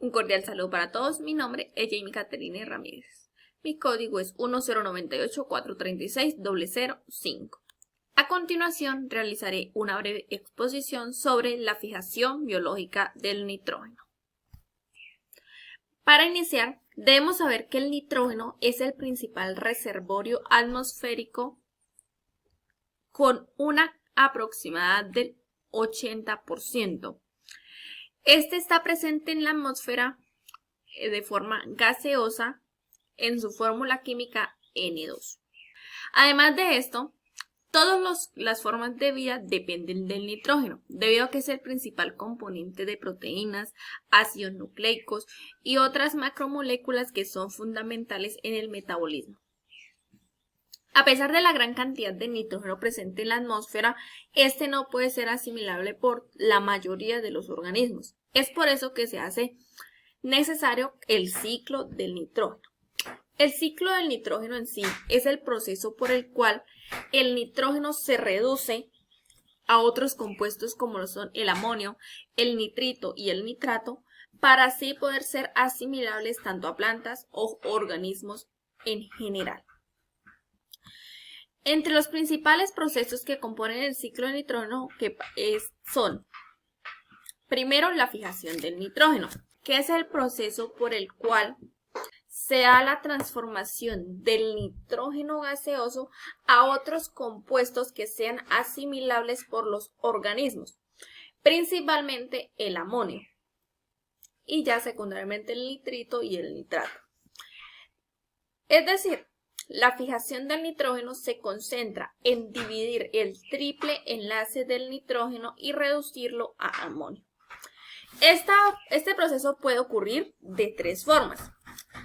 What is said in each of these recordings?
Un cordial saludo para todos, mi nombre es Jamie Caterine Ramírez. Mi código es 1098-436-005. A continuación realizaré una breve exposición sobre la fijación biológica del nitrógeno. Para iniciar, debemos saber que el nitrógeno es el principal reservorio atmosférico con una aproximada del 80%. Este está presente en la atmósfera de forma gaseosa en su fórmula química N2. Además de esto, todas las formas de vida dependen del nitrógeno, debido a que es el principal componente de proteínas, ácidos nucleicos y otras macromoléculas que son fundamentales en el metabolismo. A pesar de la gran cantidad de nitrógeno presente en la atmósfera, este no puede ser asimilable por la mayoría de los organismos. Es por eso que se hace necesario el ciclo del nitrógeno. El ciclo del nitrógeno en sí es el proceso por el cual el nitrógeno se reduce a otros compuestos como lo son el amonio, el nitrito y el nitrato, para así poder ser asimilables tanto a plantas o organismos en general. Entre los principales procesos que componen el ciclo del nitrógeno son, primero, la fijación del nitrógeno, que es el proceso por el cual se da la transformación del nitrógeno gaseoso a otros compuestos que sean asimilables por los organismos, principalmente el amonio y ya secundariamente el nitrito y el nitrato. Es decir, la fijación del nitrógeno se concentra en dividir el triple enlace del nitrógeno y reducirlo a amonio. Este proceso puede ocurrir de tres formas.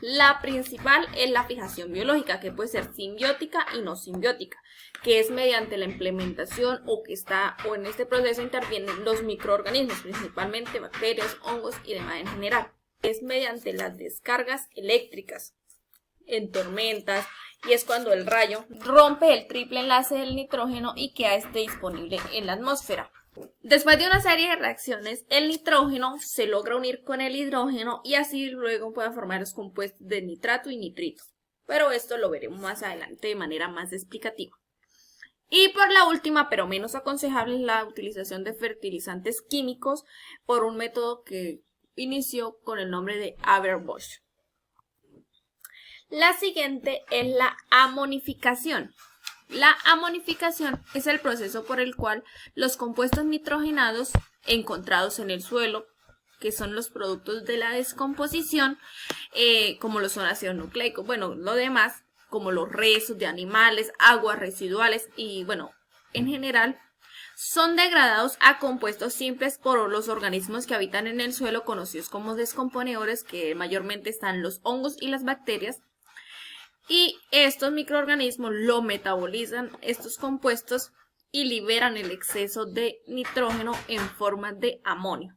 La principal es la fijación biológica, que puede ser simbiótica y no simbiótica, que es mediante la implementación o en este proceso intervienen los microorganismos, principalmente bacterias, hongos y demás en general. Es mediante las descargas eléctricas en tormentas, y es cuando el rayo rompe el triple enlace del nitrógeno y queda disponible en la atmósfera. Después de una serie de reacciones, el nitrógeno se logra unir con el hidrógeno y así luego puede formar los compuestos de nitrato y nitrito. Pero esto lo veremos más adelante de manera más explicativa. Y por la última, pero menos aconsejable, es la utilización de fertilizantes químicos por un método que inició con el nombre de Haber-Bosch. La siguiente es la amonificación. La amonificación es el proceso por el cual los compuestos nitrogenados encontrados en el suelo, que son los productos de la descomposición, como lo son ácidos nucleicos, lo demás, como los restos de animales, aguas residuales y en general, son degradados a compuestos simples por los organismos que habitan en el suelo, conocidos como descomponedores, que mayormente están los hongos y las bacterias. Y estos microorganismos lo metabolizan, estos compuestos, y liberan el exceso de nitrógeno en forma de amonio.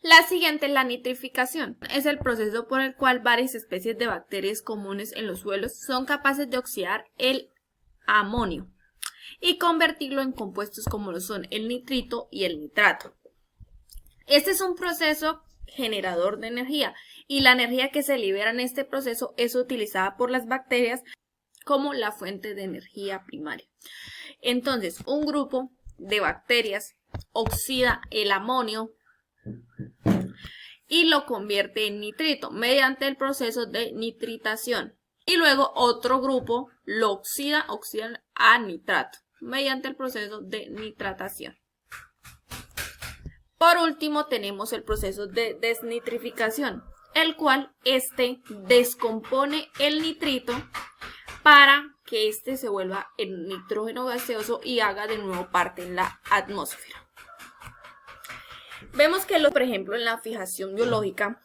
La siguiente es la nitrificación. Es el proceso por el cual varias especies de bacterias comunes en los suelos son capaces de oxidar el amonio y convertirlo en compuestos como lo son el nitrito y el nitrato. Este es un proceso generador de energía y la energía que se libera en este proceso es utilizada por las bacterias como la fuente de energía primaria. Entonces, un grupo de bacterias oxida el amonio y lo convierte en nitrito mediante el proceso de nitritación. Y luego otro grupo lo oxida a nitrato mediante el proceso de nitratación. Por último, tenemos el proceso de desnitrificación, el cual descompone el nitrito para que se vuelva el nitrógeno gaseoso y haga de nuevo parte en la atmósfera. Vemos que, por ejemplo, en la fijación biológica,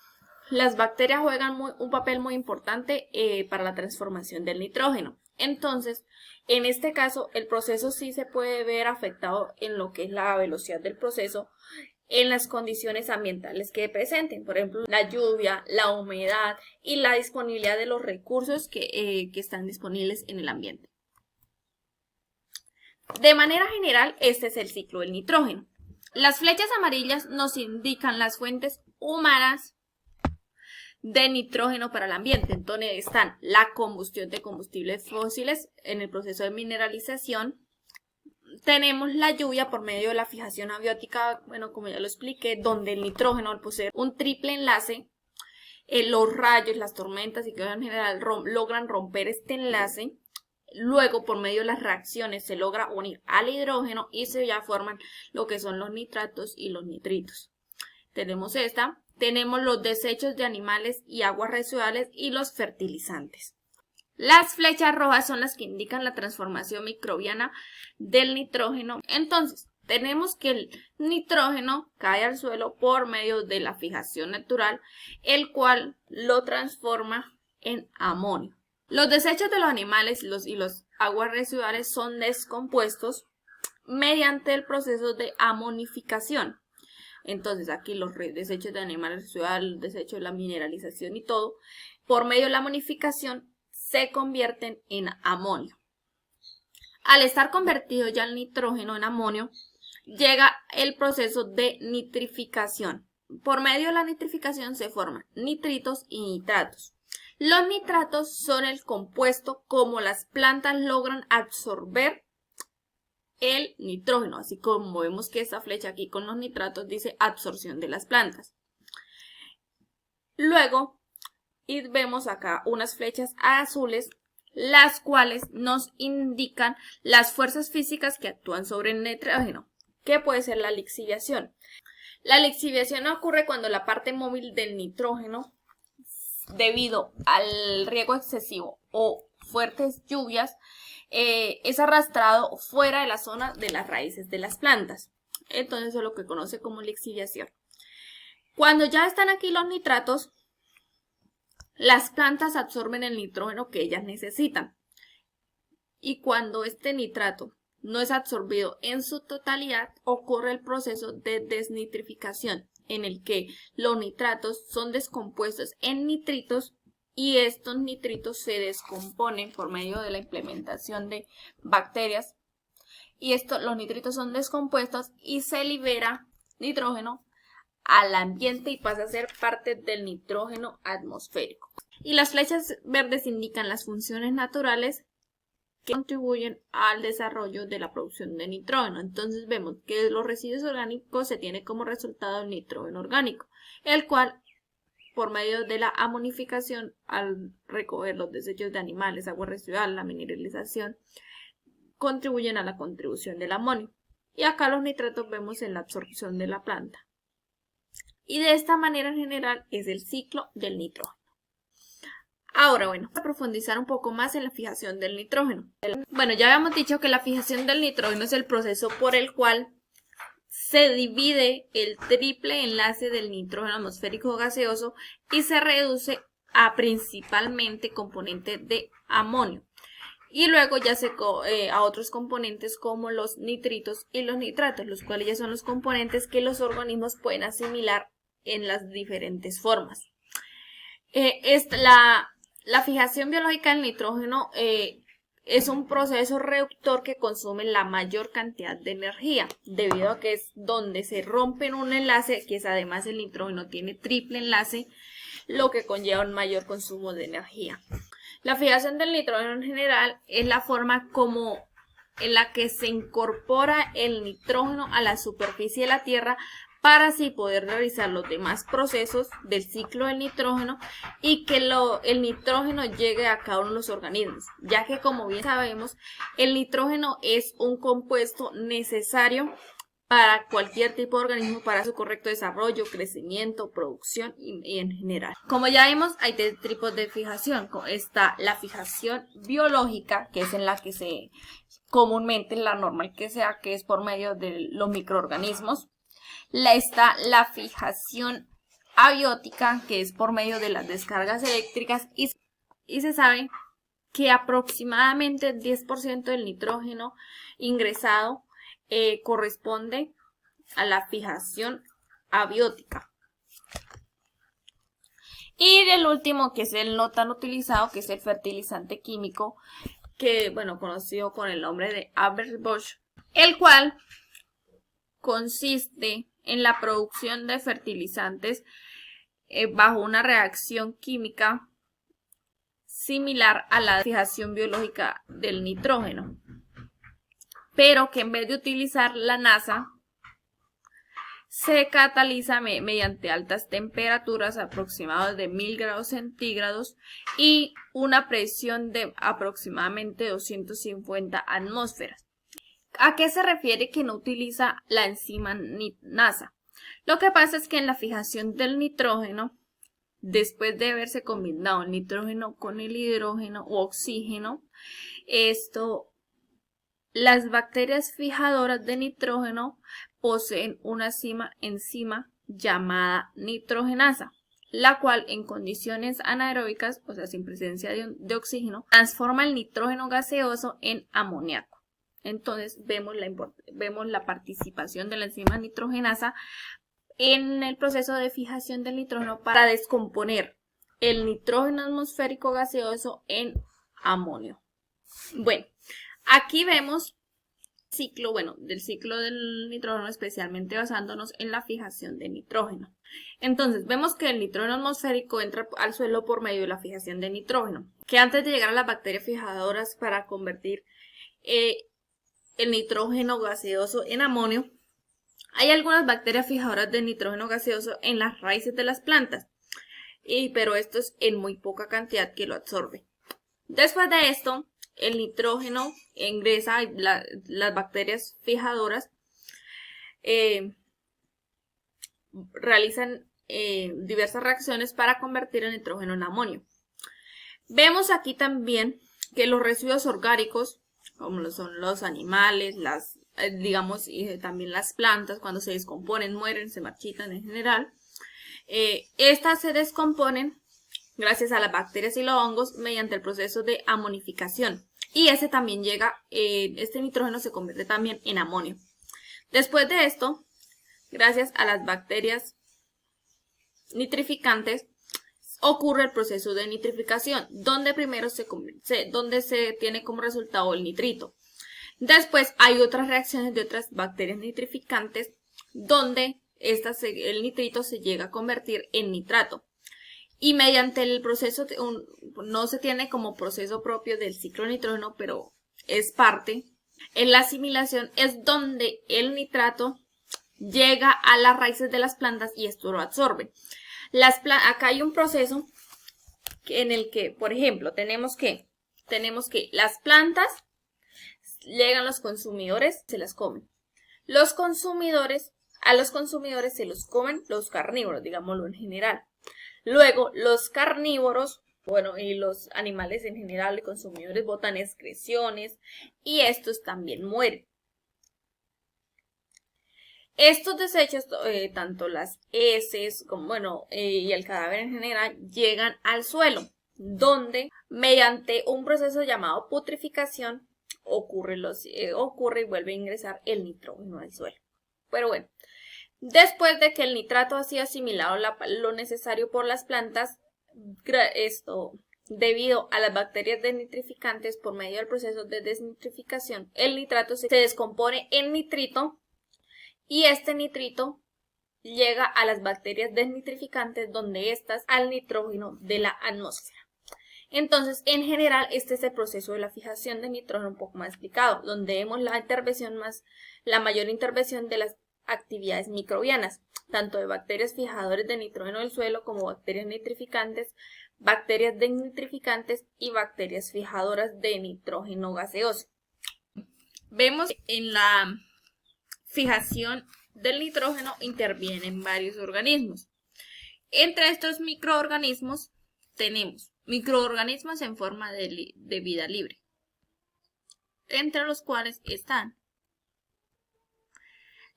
las bacterias juegan un papel muy importante para la transformación del nitrógeno. Entonces, en este caso, el proceso sí se puede ver afectado en lo que es la velocidad del proceso, en las condiciones ambientales que presenten, por ejemplo, la lluvia, la humedad y la disponibilidad de los recursos que están disponibles en el ambiente. De manera general, este es el ciclo del nitrógeno. Las flechas amarillas nos indican las fuentes humanas de nitrógeno para el ambiente. Entonces están la combustión de combustibles fósiles en el proceso de mineralización. Tenemos la lluvia por medio de la fijación abiótica, bueno, como ya lo expliqué, donde el nitrógeno, al poseer un triple enlace, los rayos, las tormentas y que en general logran romper este enlace. Luego, por medio de las reacciones, se logra unir al hidrógeno y se ya forman lo que son los nitratos y los nitritos. Tenemos esta. Tenemos los desechos de animales y aguas residuales y los fertilizantes. Las flechas rojas son las que indican la transformación microbiana del nitrógeno. Entonces, tenemos que el nitrógeno cae al suelo por medio de la fijación natural, el cual lo transforma en amonio. Los desechos de los animales y los aguas residuales son descompuestos mediante el proceso de amonificación. Entonces aquí los desechos de animales residuales, el desecho de la mineralización y todo, por medio de la amonificación se convierten en amonio. Al estar convertido ya el nitrógeno en amonio, llega el proceso de nitrificación. Por medio de la nitrificación se forman nitritos y nitratos. Los nitratos son el compuesto como las plantas logran absorber el nitrógeno, así como vemos que esta flecha aquí con los nitratos dice absorción de las plantas. Luego, y vemos acá unas flechas azules, las cuales nos indican las fuerzas físicas que actúan sobre el nitrógeno, que puede ser la lixiviación. La lixiviación ocurre cuando la parte móvil del nitrógeno, debido al riego excesivo o fuertes lluvias, es arrastrado fuera de la zona de las raíces de las plantas. Entonces eso es lo que conoce como lixiviación. Cuando ya están aquí los nitratos, las plantas absorben el nitrógeno que ellas necesitan. Y cuando este nitrato no es absorbido en su totalidad, ocurre el proceso de desnitrificación, en el que los nitratos son descompuestos en nitritos y estos nitritos se descomponen por medio de la implementación de bacterias. Y los nitritos son descompuestos y se libera nitrógeno al ambiente y pasa a ser parte del nitrógeno atmosférico. Y las flechas verdes indican las funciones naturales que contribuyen al desarrollo de la producción de nitrógeno. Entonces vemos que los residuos orgánicos se tiene como resultado el nitrógeno orgánico, el cual por medio de la amonificación, al recoger los desechos de animales, agua residual, la mineralización, contribuyen a la contribución del amonio. Y acá los nitratos vemos en la absorción de la planta. Y de esta manera en general es el ciclo del nitrógeno. Ahora, bueno, vamos a profundizar un poco más en la fijación del nitrógeno. Bueno, ya habíamos dicho que la fijación del nitrógeno es el proceso por el cual se divide el triple enlace del nitrógeno atmosférico gaseoso y se reduce a principalmente componente de amonio. Y luego ya a otros componentes como los nitritos y los nitratos, los cuales ya son los componentes que los organismos pueden asimilar en las diferentes formas. La fijación biológica del nitrógeno es un proceso reductor que consume la mayor cantidad de energía, debido a que es donde se rompe un enlace, que es además el nitrógeno tiene triple enlace, lo que conlleva un mayor consumo de energía. La fijación del nitrógeno en general es la forma en la que se incorpora el nitrógeno a la superficie de la Tierra para así poder realizar los demás procesos del ciclo del nitrógeno y que el nitrógeno llegue a cada uno de los organismos, ya que como bien sabemos, el nitrógeno es un compuesto necesario para cualquier tipo de organismo para su correcto desarrollo, crecimiento, producción y en general. Como ya vimos, hay tres tipos de fijación. Está la fijación biológica, que es en la que comúnmente la normal que es por medio de los microorganismos. Está la fijación abiótica, que es por medio de las descargas eléctricas y se sabe que aproximadamente el 10% del nitrógeno ingresado corresponde a la fijación abiótica. Y el último, que es el no tan utilizado, que es el fertilizante químico, que conocido con el nombre de Haber-Bosch, el cual consiste en la producción de fertilizantes bajo una reacción química similar a la fijación biológica del nitrógeno, pero que en vez de utilizar la NASA, se cataliza mediante altas temperaturas aproximadas de 1000 grados centígrados y una presión de aproximadamente 250 atmósferas. ¿A qué se refiere que no utiliza la enzima NASA? Lo que pasa es que en la fijación del nitrógeno, después de haberse combinado el nitrógeno con el hidrógeno u oxígeno, las bacterias fijadoras de nitrógeno poseen una enzima llamada nitrogenasa, la cual en condiciones anaeróbicas, o sea sin presencia de oxígeno, transforma el nitrógeno gaseoso en amoníaco. Entonces vemos la participación de la enzima nitrogenasa en el proceso de fijación del nitrógeno para descomponer el nitrógeno atmosférico gaseoso en amonio. Bueno, aquí vemos del ciclo del nitrógeno, especialmente basándonos en la fijación de nitrógeno. Entonces, vemos que el nitrógeno atmosférico entra al suelo por medio de la fijación de nitrógeno, que antes de llegar a las bacterias fijadoras para convertir el nitrógeno gaseoso en amonio, hay algunas bacterias fijadoras de nitrógeno gaseoso en las raíces de las plantas, pero esto es en muy poca cantidad que lo absorbe. Después de esto, el nitrógeno ingresa, las bacterias fijadoras realizan diversas reacciones para convertir el nitrógeno en amonio. Vemos aquí también que los residuos orgánicos, como lo son los animales, también las plantas, cuando se descomponen, mueren, se marchitan en general, estas se descomponen gracias a las bacterias y los hongos mediante el proceso de amonificación. Y este nitrógeno se convierte también en amonio. Después de esto, gracias a las bacterias nitrificantes, ocurre el proceso de nitrificación, donde primero se tiene como resultado el nitrito. Después hay otras reacciones de otras bacterias nitrificantes, donde el nitrito se llega a convertir en nitrato. Y mediante el proceso, no se tiene como proceso propio del ciclo de nitrógeno, pero es parte. En la asimilación es donde el nitrato llega a las raíces de las plantas y esto lo absorbe. Acá hay un proceso en el que, por ejemplo, tenemos que las plantas llegan los consumidores, se las comen. A los consumidores se los comen los carnívoros, digámoslo en general. Luego, los carnívoros, y los animales en general y consumidores botan excreciones y estos también mueren. Estos desechos, tanto las heces y el cadáver en general, llegan al suelo, donde mediante un proceso llamado putrificación ocurre y vuelve a ingresar el nitrógeno al suelo. Pero bueno. Después de que el nitrato ha sido asimilado lo necesario por las plantas, debido a las bacterias desnitrificantes por medio del proceso de desnitrificación, el nitrato se descompone en nitrito y este nitrito llega a las bacterias desnitrificantes donde estas al nitrógeno de la atmósfera. Entonces, en general, este es el proceso de la fijación de nitrógeno un poco más explicado, donde vemos la mayor intervención de las actividades microbianas, tanto de bacterias fijadoras de nitrógeno del suelo como bacterias nitrificantes, bacterias desnitrificantes y bacterias fijadoras de nitrógeno gaseoso. Vemos que en la fijación del nitrógeno intervienen varios organismos. Entre estos microorganismos tenemos microorganismos en forma de vida libre, entre los cuales están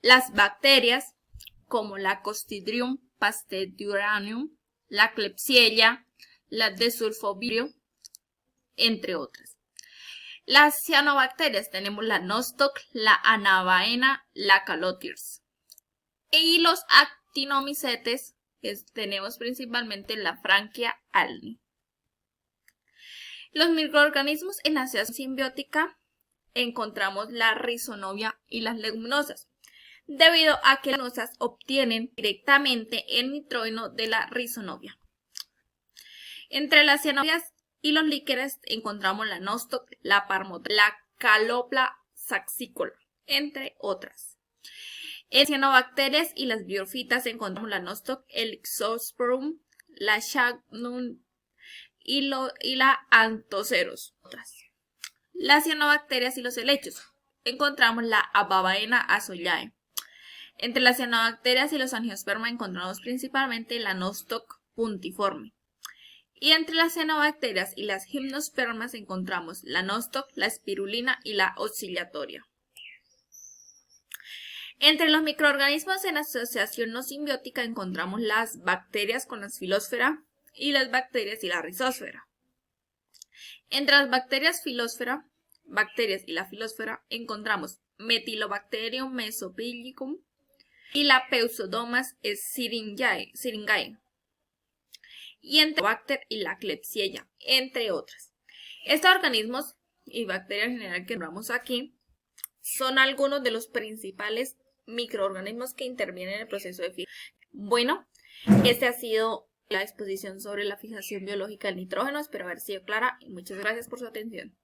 las bacterias como la Clostridium pastorianum, la Klebsiella, la Desulfovibrio, entre otras. Las cianobacterias tenemos la Nostoc, la Anabaena, la Calotirs. Y los actinomicetes tenemos principalmente la Frankia alni. Los microorganismos en asociación simbiótica encontramos la Rhizonovia y las leguminosas. debido a que las leguminosas obtienen directamente el nitrógeno de la rizobia. Entre las cianobias y los líquenes encontramos la nostoc, la parmota, la calopla saxícola, entre otras. En cianobacterias y las briófitas encontramos la nostoc, el Ixosporium, la Chagnum y la Anthoceros. Las cianobacterias y los helechos encontramos la Ababaena azollae. Entre las cianobacterias y los angiospermas encontramos principalmente la nostoc puntiforme. Y entre las cianobacterias y las gimnospermas encontramos la nostoc, la espirulina y la oscillatoria. Entre los microorganismos en asociación no simbiótica encontramos las bacterias con la filósfera y las bacterias y la rizósfera. Entre las bacterias y la filósfera encontramos Metylobacterium mesopylicum y la Peuxodomas syringae. Y entre Bacter y la Klebsiella, entre otras. Estos organismos y bacterias en general que nombramos aquí son algunos de los principales microorganismos que intervienen en el proceso de fijación. Bueno, esta ha sido la exposición sobre la fijación biológica del nitrógeno. Espero haber sido clara y muchas gracias por su atención.